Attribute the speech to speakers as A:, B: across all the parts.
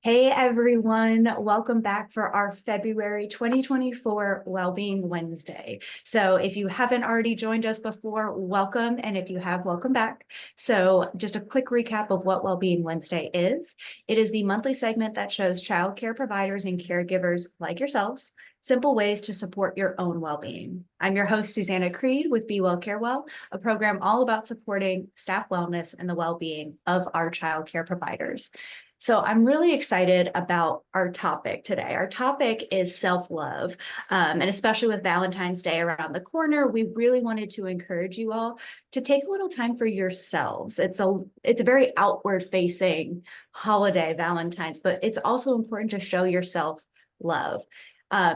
A: Hey everyone, welcome back for our February 2024 Wellbeing Wednesday. So if you haven't already joined us before, welcome. And if you have, welcome back. So just a quick recap of what Wellbeing Wednesday is. It is the monthly segment that shows childcare providers and caregivers like yourselves simple ways to support your own well-being. I'm your host, Susanna Creed with Be Well, Care Well, a program all about supporting staff wellness and the well-being of our childcare providers. So I'm really excited about our topic today. Our topic is self-love, and especially with Valentine's Day around the corner, we really wanted to encourage you all to take a little time for yourselves. It's a very outward-facing holiday, Valentine's, but it's also important to show yourself love.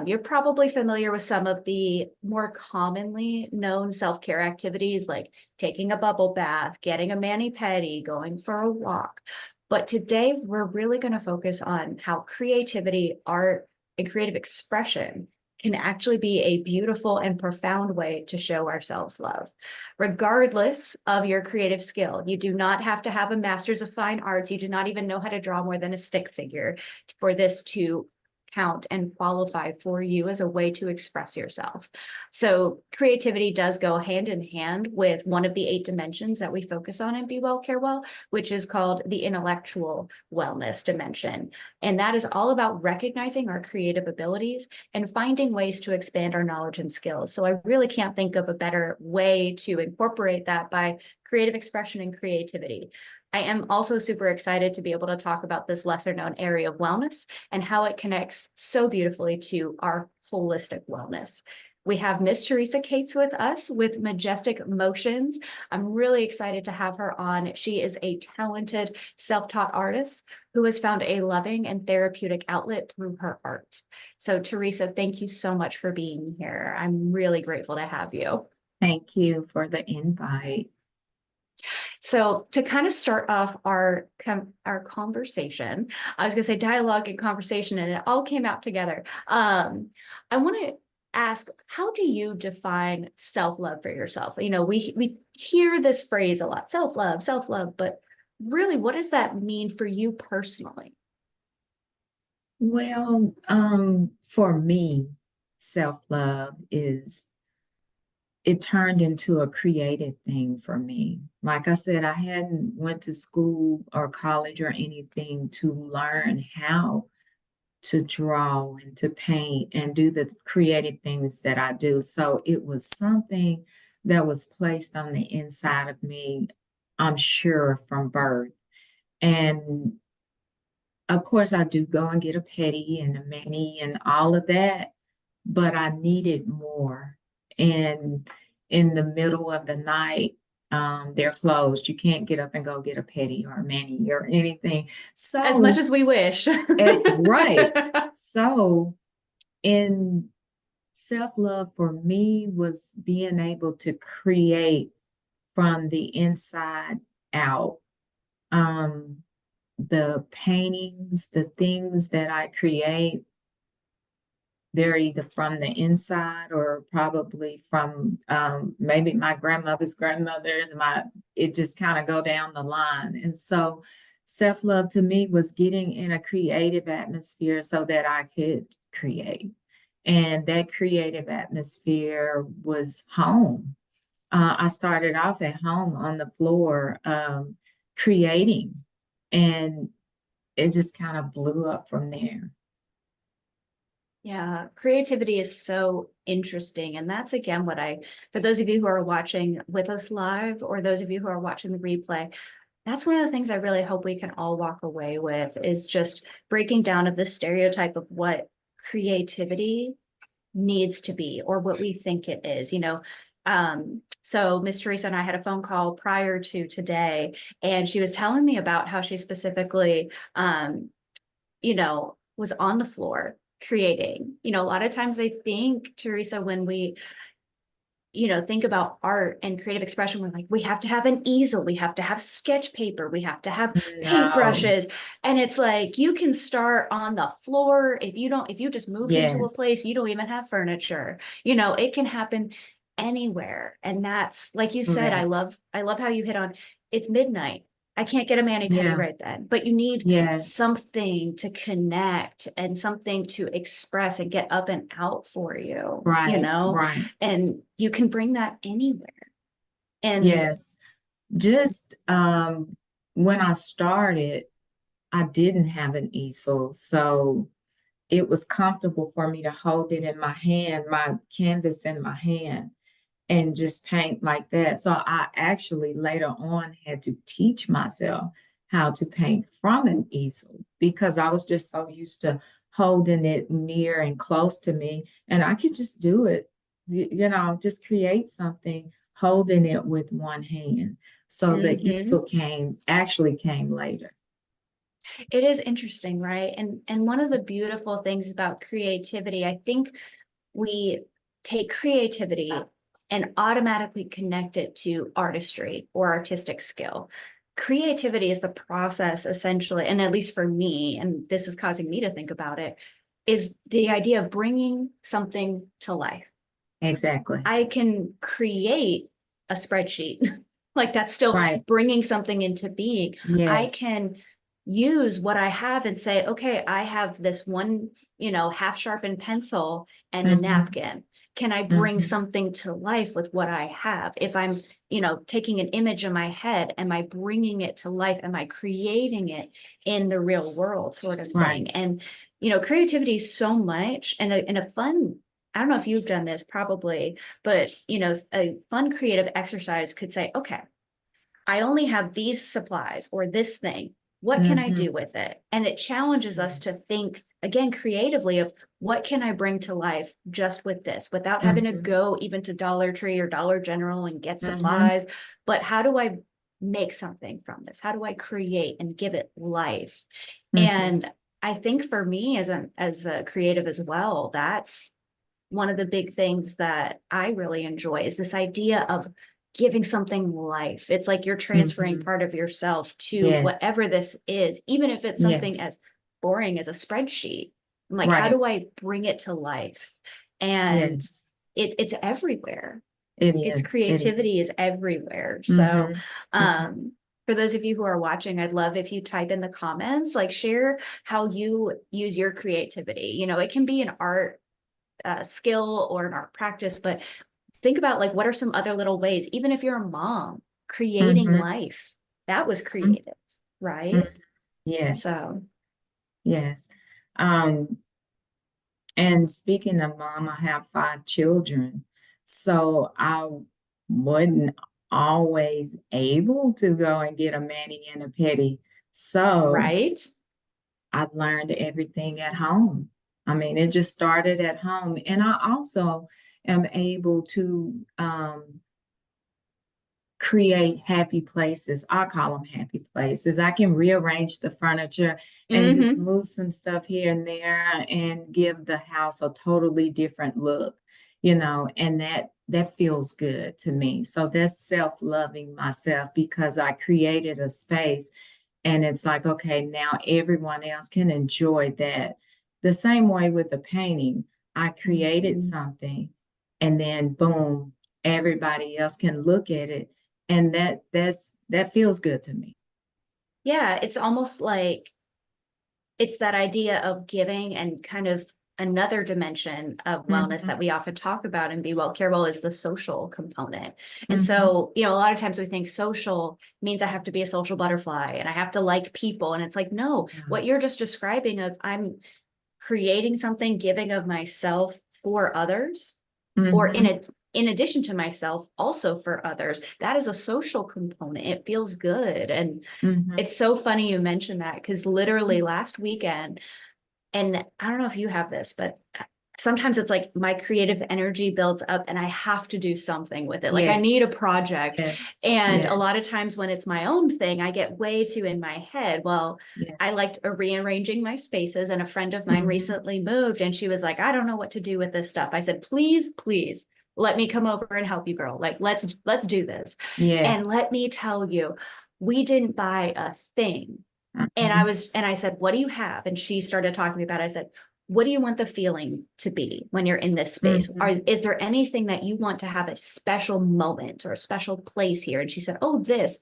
A: You're probably familiar with some of the more commonly known self-care activities like taking a bubble bath, getting a mani-pedi, going for a walk. But today we're really going to focus on how creativity, art, and creative expression can actually be a beautiful and profound way to show ourselves love. Regardless of your creative skill, you do not have to have a master's of fine arts. You do not even know how to draw more than a stick figure for this to count and qualify for you as a way to express yourself. So creativity does go hand in hand with one of the 8 dimensions that we focus on in Be Well, Care Well, which is called the intellectual wellness dimension. And that is all about recognizing our creative abilities and finding ways to expand our knowledge and skills. So I really can't think of a better way to incorporate that by creative expression and creativity. I am also super excited to be able to talk about this lesser known area of wellness and how it connects so beautifully to our holistic wellness. We have Miss Theresa Cates with us with Majestic Motions. I'm really excited to have her on. She is a talented self-taught artist who has found a loving and therapeutic outlet through her art. So Theresa, thank you so much for being here. I'm really grateful to have you.
B: Thank you for the invite.
A: So to kind of start off our conversation, I was going to say dialogue and conversation, and it all came out together. I want to ask, how do you define self-love for yourself? You know, we hear this phrase a lot, self-love, but really, what does that mean for you personally?
B: Well, for me, self-love is it turned into a creative thing for me. Like I said, I hadn't went to school or college or anything to learn how to draw and to paint and do the creative things that I do. So it was something that was placed on the inside of me, I'm sure, from birth. And of course, I do go and get a pedi and a mani and all of that, but I needed more. And in the middle of the night, they're closed. You can't get up and go get a pedi or a mani or anything.
A: As much
B: So,
A: as we wish.
B: right. So, in self-love for me was being able to create from the inside out. Um, the paintings, the things that I create, they're either from the inside or probably from maybe my grandmother's grandmother's, it just kind of go down the line. And so self-love to me was getting in a creative atmosphere so that I could create. And that creative atmosphere was home. I started off at home on the floor creating, and it just kind of blew up from there.
A: Yeah, creativity is so interesting. And that's again for those of you who are watching with us live, or those of you who are watching the replay, that's one of the things I really hope we can all walk away with is just breaking down of the stereotype of what creativity needs to be or what we think it is. So Miss Teresa and I had a phone call prior to today, and she was telling me about how she specifically was on the floor creating. A lot of times I think, Teresa, when we, think about art and creative expression, we're like, we have to have an easel, we have to have sketch paper, we have to have
B: No,
A: paintbrushes. And it's like, you can start on the floor if you just moved into a place,
B: yes.
A: you don't even have furniture. It can happen anywhere. And that's, like you said,
B: Correct.
A: I love how you hit on it's midnight. I can't get a mani-pedi
B: Yeah.
A: right then, but you need
B: Yes.
A: something to connect and something to express and get up and out for you, you
B: Right.
A: know,
B: Right.
A: and you can bring that anywhere. And
B: Yes. Just when I started, I didn't have an easel, so it was comfortable for me to hold it in my hand, my canvas in my hand, and just paint like that. So I actually later on had to teach myself how to paint from an easel because I was just so used to holding it near and close to me, and I could just do it, just create something holding it with one hand. So the
A: mhm.
B: easel actually came later.
A: It is interesting, right? And one of the beautiful things about creativity, I think we take creativity and automatically connect it to artistry or artistic skill. Creativity is the process essentially, and at least for me, and this is causing me to think about it, is the idea of bringing something to life.
B: Exactly.
A: I can create a spreadsheet. Like that's still
B: Right.
A: bringing something into being. I
B: Yes.
A: can use what I have and say, okay, I have this one, half sharpened pencil and a
B: Mm-hmm.
A: napkin. Can I bring
B: Mm-hmm.
A: something to life with what I have? If I'm, taking an image in my head, am I bringing it to life? Am I creating it in the real world, sort of
B: Right.
A: thing? And, creativity is so much and a fun, I don't know if you've done this probably, but a fun creative exercise could say, okay, I only have these supplies or this thing. What can I
B: Mm-hmm.
A: do with it? And it challenges us to
B: Yes.
A: think again creatively of what can I bring to life just with this without having to
B: Mm-hmm.
A: go even to Dollar Tree or Dollar General and get
B: Mm-hmm.
A: supplies. But how do I make something from this? How do I create and give it life?
B: Mm-hmm.
A: And I think for me as a creative as well, that's one of the big things that I really enjoy is this idea of giving something life. It's like you're transferring
B: Mm-hmm.
A: part of yourself to
B: Yes.
A: whatever this is, even if it's something
B: Yes.
A: as boring as a spreadsheet. I'm like, how
B: Right.
A: do I bring it to life? And
B: Yes.
A: it's everywhere.
B: It
A: Its
B: is. It
A: creativity
B: is.
A: is everywhere. So,
B: Mm-hmm. Mm-hmm.
A: um, for those of you who are watching, I'd love if you type in the comments, like share how you use your creativity. It can be an art skill or an art practice, but think about like what are some other little ways, even if you're a mom creating
B: Mm-hmm.
A: life, that was creative,
B: Mm-hmm.
A: right?
B: Yes.
A: So,
B: Yes. Um, and speaking of mom, I have 5 children. So I wasn't always able to go and get a mani and a pedi. So
A: right.
B: I learned everything at home. I mean, it just started at home. And I also am able to create happy places. I call them happy places. I can rearrange the furniture and just
A: Mm-hmm.
B: move some stuff here and there and give the house a totally different look, and that feels good to me. So that's self-loving myself because I created a space and it's like, okay, now everyone else can enjoy that. The same way with the painting, I created
A: Mm-hmm.
B: something and then boom, everybody else can look at it and that feels good to me.
A: Yeah, it's almost like it's that idea of giving and kind of another dimension of wellness
B: Hmm.
A: that we often talk about in Be Well, Care Well is the social component. And
B: Hmm.
A: so, a lot of times we think social means I have to be a social butterfly and I have to like people. And it's like, no,
B: Yeah.
A: what you're just describing of I'm creating something, giving of myself for others, or
B: Hmm.
A: in addition to myself, also for others. That is a social component. It feels good. And
B: Hmm.
A: it's so funny you mentioned that because literally last weekend, and I don't know if you have this, but sometimes it's like my creative energy builds up and I have to do something with it. Like I need a
B: Yes,
A: project.
B: yes,
A: And a lot
B: yes,
A: of times when it's my own thing, I get way too in my head. Well, I
B: yes.
A: liked rearranging my spaces, and a friend of mine
B: Hmm.
A: recently moved and she was like, I don't know what to do with this stuff. I said, please, please let me come over and help you, girl. Like let's do this. And let
B: Yes.
A: me tell you, we didn't buy a thing, and
B: Uh-huh.
A: I said, what do you have? And she started talking to me about it. I said, what do you want the feeling to be when you're in this space?
B: Hmm.
A: Is there anything that you want to have a special moment or a special place here? And she said, oh, this.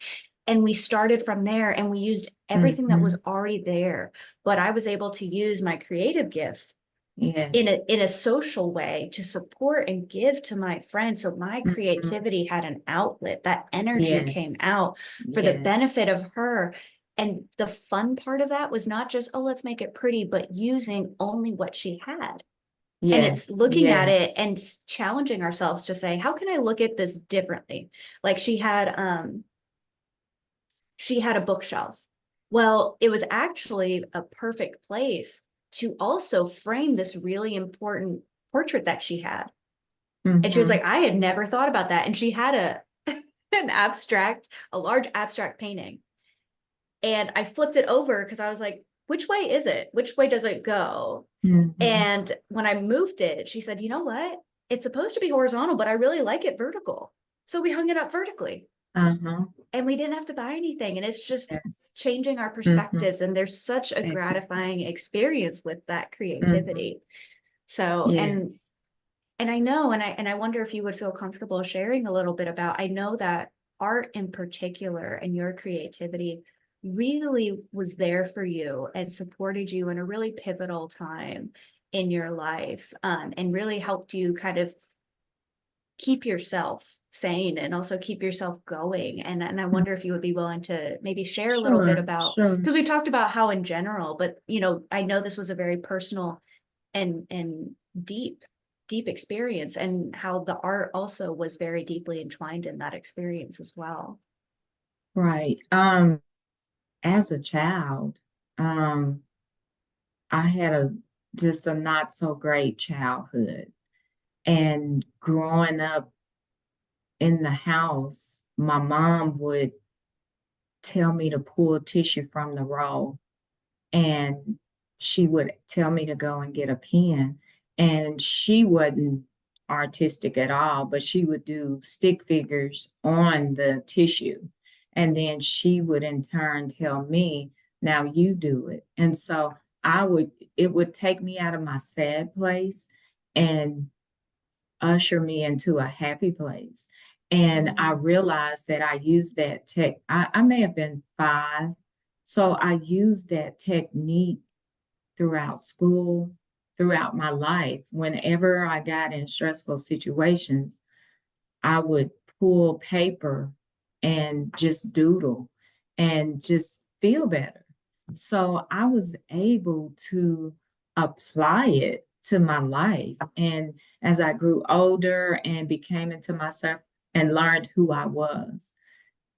A: And we started from there and we used everything that was
B: Mhm.
A: already there. But I was able to use my creative gifts
B: Yes.
A: in a social way to support and give to my friends. So my
B: Mhm.
A: creativity had an outlet. That energy came
B: Yes.
A: out for the
B: Yes.
A: benefit of her. And the fun part of that was not just, oh, let's make it pretty, but using only what she had. And it's
B: Yes.
A: looking at it
B: Yes.
A: and challenging ourselves to say, how can I look at this differently? Like she had a bookshelf. Well, it was actually a perfect place to also frame this really important portrait that she had. And she was
B: Mhm.
A: like, I had never thought about that. And she had a large abstract painting. And I flipped it over because I was like, which way is it? Which way does it go?
B: Mhm.
A: And when I moved it, she said, you know what? It's supposed to be horizontal, but I really like it vertical. So we hung it up vertically
B: Uh-huh.
A: and we didn't have to buy anything. And it's just
B: Yes.
A: changing our
B: Mhm.
A: perspectives. And there's such a
B: Exactly.
A: gratifying experience with that
B: Mhm.
A: creativity. So,
B: Yes.
A: and I know, and I wonder if you would feel comfortable sharing a little bit about, I know that art in particular and your creativity really was there for you and supported you in a really pivotal time in your life, and really helped you kind of keep yourself sane and also keep yourself going. And I
B: Mm.
A: wonder if you would be willing to maybe share a little bit
B: Sure.
A: about,
B: Sure.
A: because we talked about how in general, but I know this was a very personal and deep, deep experience, and how the art also was very deeply entwined in that experience as well.
B: Right. As a child, um, I had a just a not so great childhood. And growing up in the house, my mom would tell me to pull tissue from the roll, and she would tell me to go and get a pen. And she wasn't artistic at all, but she would do stick figures on the tissue. And then she would in turn tell me, now you do it. And so it would take me out of my sad place and usher me into a happy place. And I
A: Mm.
B: realized that I used that I may have been 5. So I used that technique throughout school, throughout my life. Whenever I got in stressful situations, I would pull paper and just doodle and just feel better. So I was able to apply it to my life. And as I grew older and became into myself and learned who I was,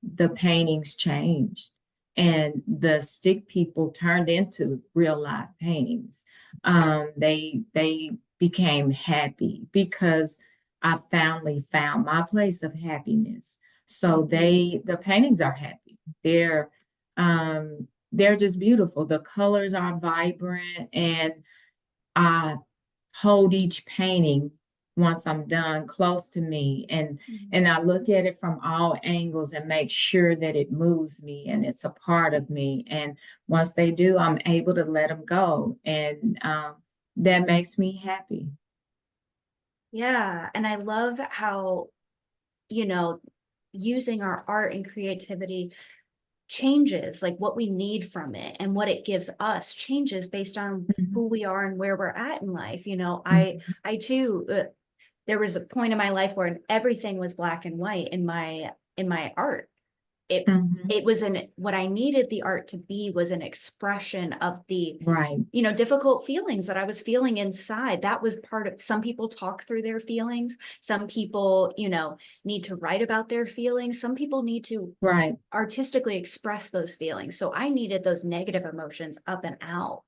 B: the paintings changed and the stick people turned into real life paintings. They became happy because I finally found my place of happiness. So
A: Mhm.
B: the paintings are happy. They're just beautiful. The colors are vibrant, and I hold each painting once I'm done close to me, and I look at it from all angles and make sure that it moves me and it's a part of me. And once they do, I'm able to let them go, and that makes me happy.
A: Yeah, and I love how, you know, using our art and creativity changes, like what we need from it and what it gives us changes based on
B: Mhm.
A: who we are and where we're at in life.
B: Mhm.
A: I too, there was a point in my life where everything was black and white in my art. it
B: Mhm.
A: it was an what I needed the art to be was an expression of the
B: Right,
A: difficult feelings that I was feeling inside. That was part of, some people talk through their feelings. Some people, need to write about their feelings. Some people need to
B: right,
A: artistically express those feelings. So I needed those negative emotions up and out.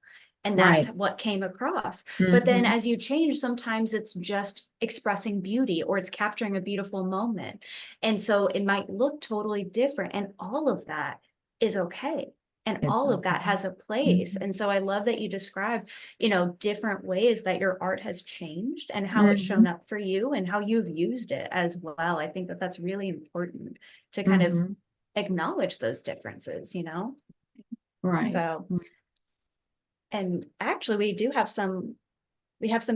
A: And that's
B: right.
A: what came across. But then
B: Mhm.
A: as you change, sometimes it's just expressing beauty or it's capturing a beautiful moment. And so it might look totally different. And all of that is okay. And
B: It's
A: all of
B: okay.
A: that has a place.
B: Mhm.
A: And so I love that you described, different ways that your art has changed and how it's shown
B: Mhm.
A: up for you and how you've used it as well. I think that that's really important to kind of
B: Mhm.
A: acknowledge those differences.
B: Right.
A: So, and actually we have some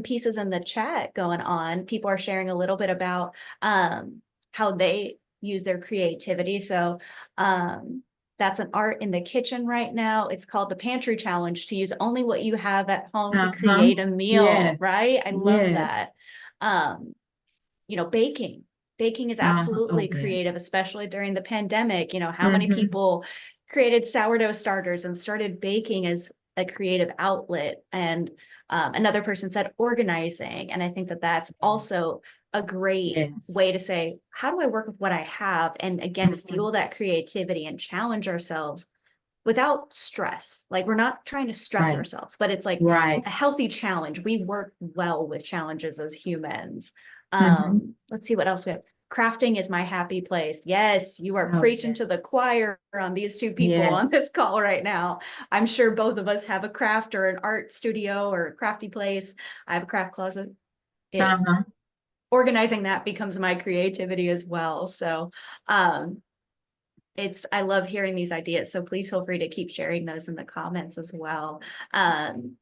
A: pieces in the chat going on. People are sharing a little bit about how use their creativity. So that's an art in the kitchen right now. It's called the pantry challenge, to use only what you have at home to
B: Uh-huh.
A: create a meal,
B: Yes.
A: right? I love
B: Yes.
A: that. Um, baking. Baking is
B: Uh-huh. Oh,
A: absolutely creative,
B: yes.
A: especially during the pandemic. How many
B: Mm-hmm.
A: people created sourdough starters and started baking as a creative outlet? And another person said organizing. And I think that that's
B: Yes.
A: also a great
B: Yes.
A: way to say, how do I work with what I have? And again,
B: Mm-hmm.
A: fuel that creativity and challenge ourselves without stress. Like, we're not trying to stress
B: Right.
A: ourselves, but it's like
B: Right.
A: a healthy challenge. We work well with challenges as humans.
B: Mm-hmm.
A: Let's see what else we have. Crafting is my happy place. Yes, you are
B: Oh,
A: preaching to the
B: yes.
A: choir on these two people on
B: Yes.
A: this call right now. I'm sure both of us have a craft or an art studio or a crafty place. I have a craft closet. It
B: Uh-huh.
A: Organizing that becomes my creativity as well. So um I love hearing these ideas. So please feel free to keep sharing those in the comments as well. Um,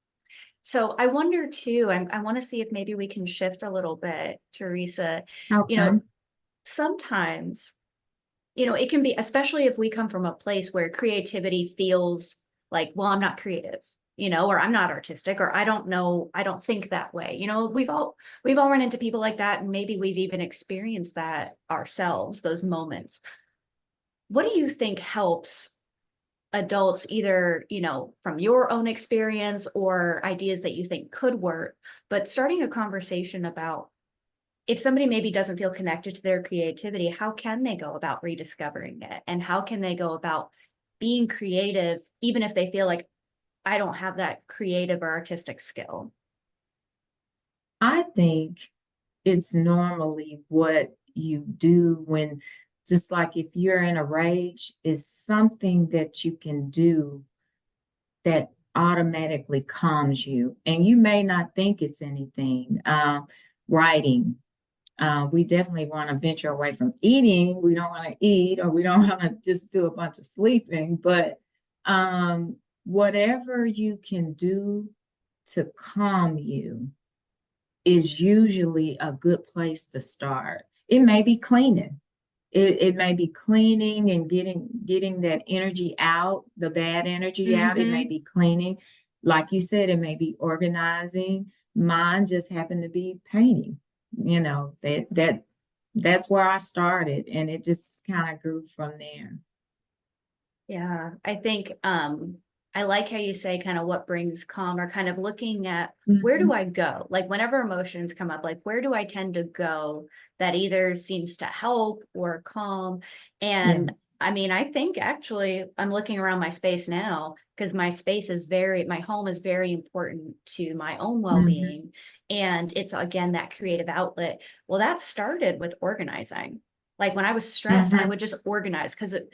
A: so I wonder too, I want to see if maybe we can shift a little bit, Teresa. You know,
B: Okay.
A: sometimes, it can be, especially if we come from a place where creativity feels like, well, I'm not creative, or I'm not artistic, or I don't know, I don't think that way. We've all run into people like that, and maybe we've even experienced that ourselves, those moments. What do you think helps adults, either from your own experience or ideas that you think could work, but starting a conversation about, if somebody maybe doesn't feel connected to their creativity, how can they go about rediscovering it, and how can they go about being creative even if they feel like, I don't have that creative or artistic skill?
B: I think it's normally what you do when, just like if you're in a rage, is something that you can do that automatically calms you. And you may not think it's anything. Writing. We definitely want to venture away from eating. We don't want to eat, or we don't want to just do a bunch of sleeping. But whatever you can do to calm you is usually a good place to start. It may be cleaning. It may be cleaning and getting that energy out, the bad energy out. It may
A: Mm-hmm.
B: be cleaning. Like you said, it may be organizing. Mine just happened to be painting. That's where I started, and it just kind of grew from there.
A: Yeah, I think I like how you say kind of what brings calm, or kind of looking at, where do
B: Mhm.
A: I go? Like, whenever emotions come up, like, where do I tend to go that either seems to help or calm? And
B: Yes.
A: I mean, I think actually I'm looking around my space now, because my home is very important to my own
B: Hmm.
A: well-being. And it's again that creative outlet. Well, that started with organizing. Like, when I was stressed, I
B: Hmm.
A: would just organize, because it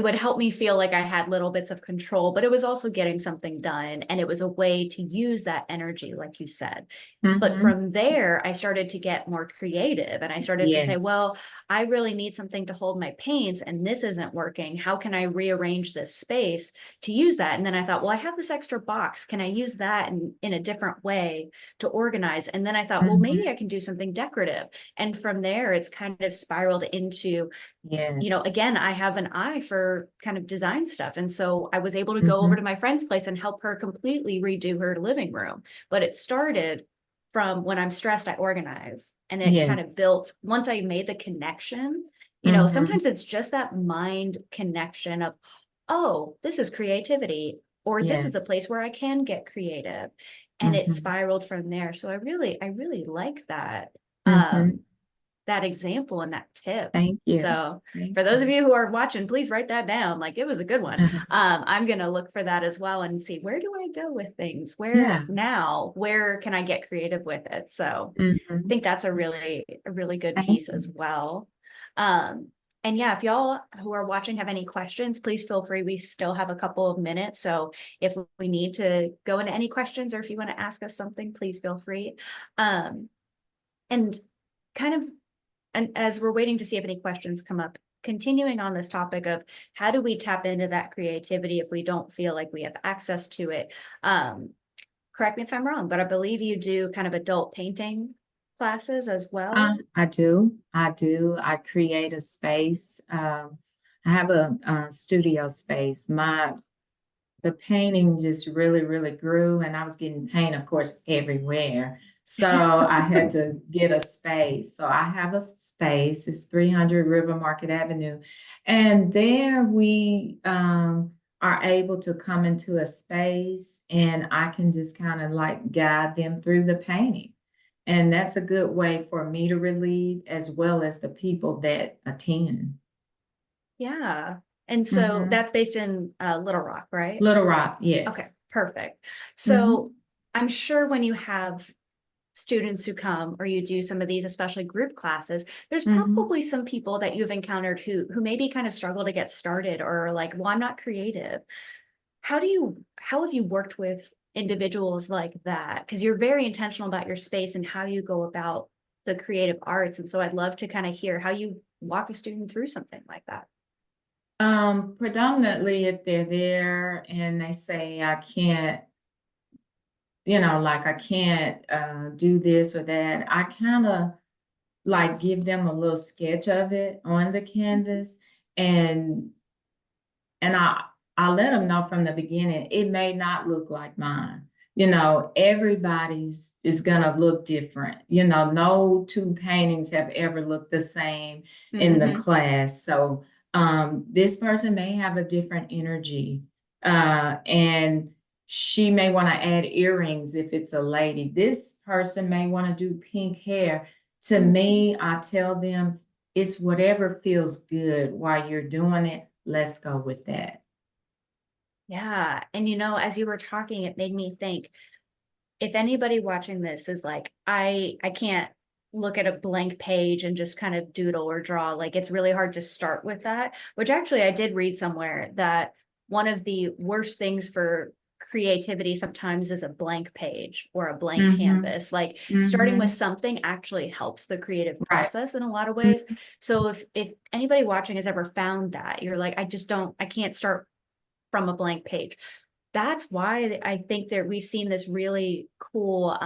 A: would help me feel like I had little bits of control, but it was also getting something done. And it was a way to use that energy, like you said. But
B: Hmm.
A: from there, I started to get more creative, and I started to say,
B: Yes.
A: well, I really need something to hold my paints, and this isn't working. How can I rearrange this space to use that? And then I thought, well, I have this extra box. Can I use that in a different way to organize? And then I thought, well, maybe
B: Hmm.
A: I can do something decorative. And from there, it's kind of spiraled into,
B: Yes.
A: again, I have an eye for kind of design stuff. And so I was able to go over
B: Hmm.
A: to my friend's place and help her completely redo her living room. But it started from, when I'm stressed, I organize. And it kind of
B: Yes.
A: built, once I made the connection,
B: Hmm.
A: sometimes it's just that mind connection of, oh, this is creativity, or this is a
B: Yes.
A: place where I can get creative. And it
B: Hmm.
A: spiraled from there. So I really like that.
B: Hmm.
A: Um, that example and that tip.
B: Thank you.
A: So
B: Thank
A: for those of
B: you.
A: you who are watching, please write that down. Like, it was a good one. I'm going to look for that as well and see, where do I go with things?
B: Yeah.
A: Where can I get creative with it? So I
B: Hmm.
A: think that's a really good
B: Thank
A: piece as
B: you.
A: well. Um, and yeah, if y'all who are watching have any questions, please feel free. We still have a couple of minutes. So if we need to go into any questions, or if you want to ask us something, please feel free. Um, and kind of, and as we're waiting to see if any questions come up, continuing on this topic of, how do we tap into that creativity if we don't feel like we have access to it? Correct me if I'm wrong, but I believe you do kind of adult painting. classes as well?
B: I do. I do. I create a space. I have a studio space. The painting just really, really grew, and I was getting paint, of course, everywhere. So I had to get a space. So I have a space. It's 300 River Market Avenue, and there we are able to come into a space, and I can just kind of like guide them through the painting. And that's a good way for me to relieve as well as the people that attend.
A: Yeah. And so
B: Hmm.
A: that's based in Little Rock, right?
B: Little Rock,
A: Okay,
B: yes.
A: perfect.
B: Hmm.
A: So I'm sure when you have students who come or you do some of these, especially group classes, there's
B: Hmm.
A: probably some people that you've encountered who maybe kind of struggle to get started or are like, well, I'm not creative. How have you worked with individuals like that? Because you're very intentional about your space and how you go about the creative arts. And so I'd love to kind of hear how you walk a student through something like that.
B: Predominantly if they're there and they say, I can't, like I can't do this or that, I kind of like give them a little sketch of it on the
A: Mhm.
B: canvas, and and I let them know from the beginning it may not look like mine. Everybody's is gonna look different. No two paintings have ever looked the same in the
A: Mhm.
B: class. So this person may have a different energy. And she may want to add earrings if it's a lady. This person may want to do pink hair. To
A: Mhm.
B: me, I tell them it's whatever feels good while you're doing it. Let's go with that.
A: Yeah. And as you were talking, it made me think if anybody watching this is like, I can't look at a blank page and just kind of doodle or draw, like it's really hard to start with that, which actually I did read somewhere that one of the worst things for creativity sometimes is a blank page or a blank
B: Mm-hmm.
A: canvas. Like starting with
B: Mm-hmm.
A: something actually helps the creative
B: Right.
A: process in a lot of ways. So if anybody watching has ever found that you're like, I can't start from a blank page, that's why I think that we've seen this really cool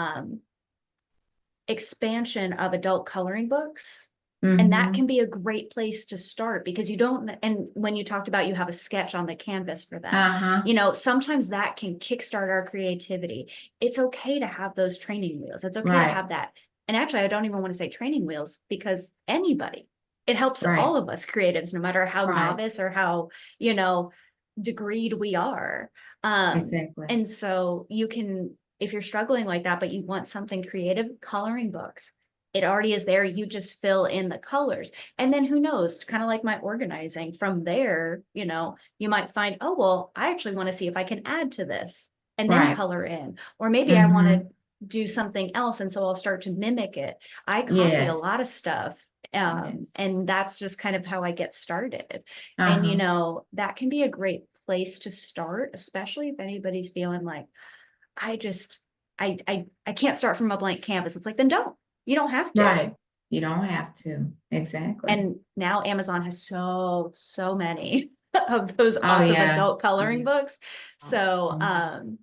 A: expansion of adult coloring books. And that
B: Mm-hmm.
A: can be a great place to start because you don't, and when you talked about you have a sketch on the canvas for them,
B: Uh-huh.
A: sometimes that can kickstart our creativity. It's okay to have those training wheels. It's okay to
B: Right.
A: have that. And actually, I don't even want to say training wheels because anybody, it helps
B: Right.
A: all of us creatives, no matter how
B: Right.
A: novice or how, you know, degreed we are.
B: Exactly.
A: And so you can, if you're struggling like that, but you want something creative, coloring books. It already is there. You just fill in the colors. And then who knows, kind of like my organizing from there, you might find, oh, well, I actually want to see if I can add to this and then
B: Right.
A: color in. Or maybe I want
B: Mm-hmm.
A: to do something else. And so I'll start to mimic it. I copy a lot
B: Yes.
A: of stuff.
B: Yes.
A: And that's just kind of how I get started. And,
B: Uh-huh.
A: that can be a great place to start, especially if anybody's feeling like, I just I can't start from a blank canvas. It's like, then don't. You don't have to.
B: Right. You don't have to. Exactly.
A: And now Amazon has so many of those
B: Oh
A: awesome
B: yeah.
A: adult coloring
B: Yeah.
A: books.
B: Oh,
A: So,
B: mhm.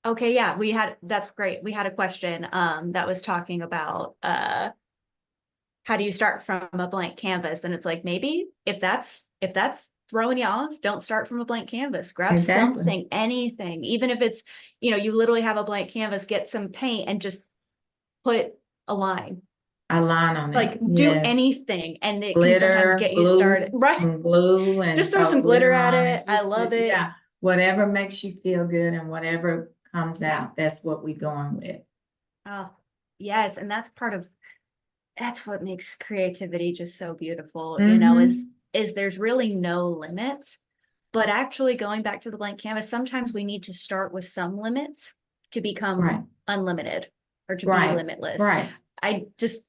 A: okay, yeah, that's great. We had a question that was talking about how do you start from a blank canvas? And it's like, maybe if that's throwing you off, don't start from a blank canvas. Grab
B: Exactly.
A: something, anything, even if it's, you literally have a blank canvas, get some paint and just put a line.
B: A line on it.
A: Like do
B: Yes.
A: anything and it can sometimes
B: Glitter,
A: get you started.
B: glue,
A: Right.
B: some glue,
A: Just
B: and
A: throw
B: throw
A: some glitter
B: glitter
A: at
B: on
A: it.
B: it.
A: I
B: Just
A: love it.
B: yeah, whatever makes you feel good and whatever comes out, that's what we're going with.
A: Oh, yes. And that's what makes creativity just so beautiful,
B: Mm-hmm.
A: is there's really no limits. But actually going back to the blank canvas, sometimes we need to start with some limits to
B: Right,
A: become unlimited or to be
B: right,
A: limitless.
B: right.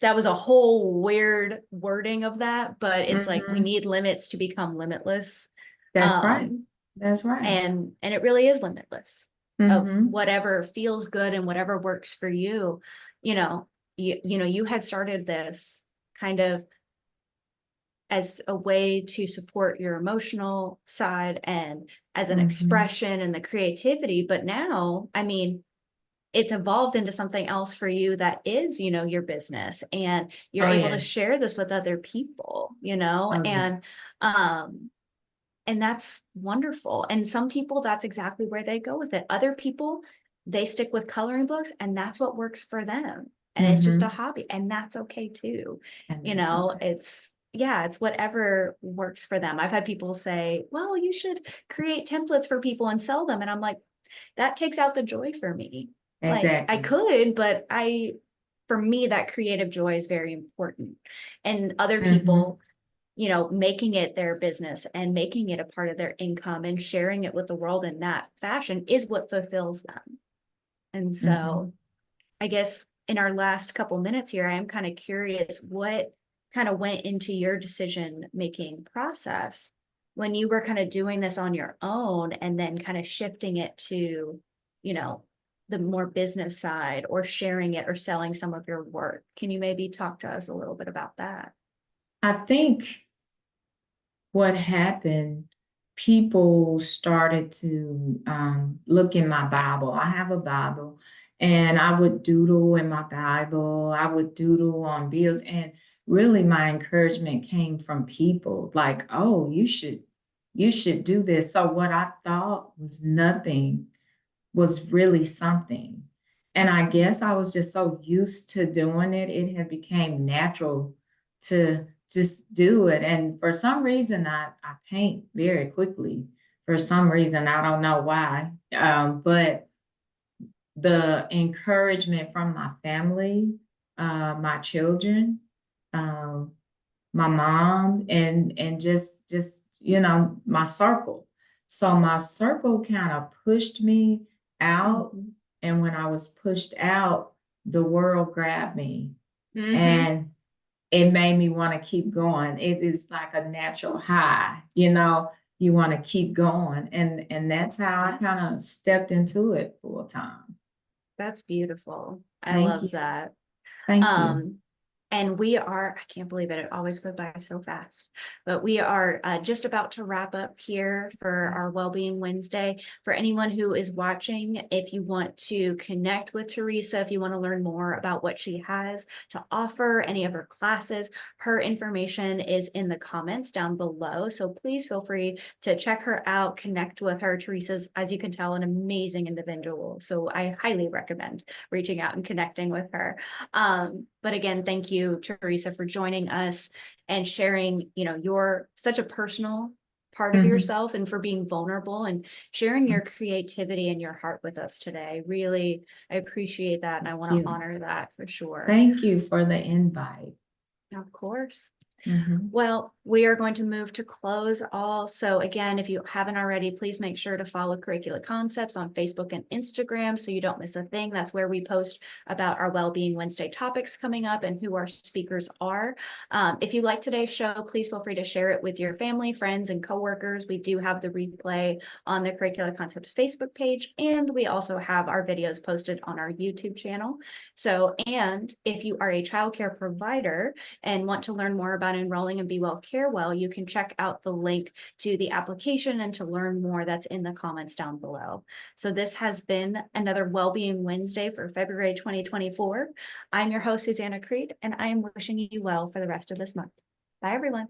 A: That was a whole weird wording of that, but it's like we
B: Mm-hmm.
A: need limits to become limitless.
B: That's right.
A: Um,
B: That's right.
A: and it really is limitless of
B: Mm-hmm.
A: whatever feels good and whatever works for you. You know, you had started this kind of as a way to support your emotional side and as an
B: Mm-hmm.
A: expression and the creativity. But now, I mean, it's evolved into something else for you that is, your business, and you're
B: Oh,
A: able to
B: yes.
A: share this with other people,
B: Oh,
A: and
B: yes.
A: um and that's wonderful. And some people, that's exactly where they go with it. Other people, they stick with coloring books, and that's what works for them. And it's just a
B: Mm-hmm.
A: hobby, and that's okay too.
B: And that's okay.
A: Yeah, it's whatever works for them. I've had people say, well, you should create templates for people and sell them. And I'm like, that takes out the joy for me. Like I
B: Exactly.
A: could, but for me, that creative joy is very important. And other
B: Mm-hmm.
A: people, making it their business and making it a part of their income and sharing it with the world in that fashion is what fulfills them. And
B: Mm-hmm.
A: so I guess in our last couple minutes here, I am kind of curious what kind of went into your decision making process when you were kind of doing this on your own and then kind of shifting it to, you know, the more business side or sharing it or selling some of your work. Can you maybe talk to us a little bit about that?
B: I think what happened, people started to look in my Bible. I have a Bible, and I would doodle in my Bible. I would doodle on bills, and really my encouragement came from people like, "Oh, you should do this." So what I thought was nothing was really something. And I guess I was just so used to doing it, it had became natural to just do it. And for some reason, I paint very quickly. For some reason, I don't know why. But the encouragement from my family, my children, um, my mom, and just my circle. So my circle kind of pushed me out,
A: Mm-hmm.
B: and when I was pushed out, the world grabbed me,
A: Mm-hmm.
B: and it made me want to keep going. It is like a natural high, you know. You want to keep going, and that's how I kind of stepped into it full time.
A: That's beautiful. I
B: Thank
A: love
B: you,
A: that.
B: thank you.
A: Um, and I can't believe it. It always goes by so fast. But we are just about to wrap up here for our Wellbeing Wednesday. For anyone who is watching, if you want to connect with Theresa, if you want to learn more about what she has to offer, any of her classes, her information is in the comments down below. So please feel free to check her out, connect with her. Theresa's, as you can tell, an amazing individual. So I highly recommend reaching out and connecting with her. But again, thank you, Theresa, for joining us and sharing, your such a personal part of
B: Mhm.
A: yourself and for being vulnerable and sharing your creativity and your heart with us today. Really, I appreciate that. And I
B: Thank
A: want to
B: you.
A: honor that for sure.
B: Thank you for the invite.
A: Of course.
B: Mhm.
A: Well, we are going to move to close all. So again, if you haven't already, please make sure to follow Curricula Concepts on Facebook and Instagram so you don't miss a thing. That's where we post about our Wellbeing Wednesday topics coming up and who our speakers are. If you like today's show, please feel free to share it with your family, friends, and coworkers. We do have the replay on the Curricula Concepts Facebook page, and we also have our videos posted on our YouTube channel. So, and if you are a childcare provider and want to learn more about enrolling in Be Well Care Well, you can check out the link to the application and to learn more that's in the comments down below. So this has been another Wellbeing Wednesday for February 2024. I'm your host, Susanna Creed, and I am wishing you well for the rest of this month. Bye, everyone.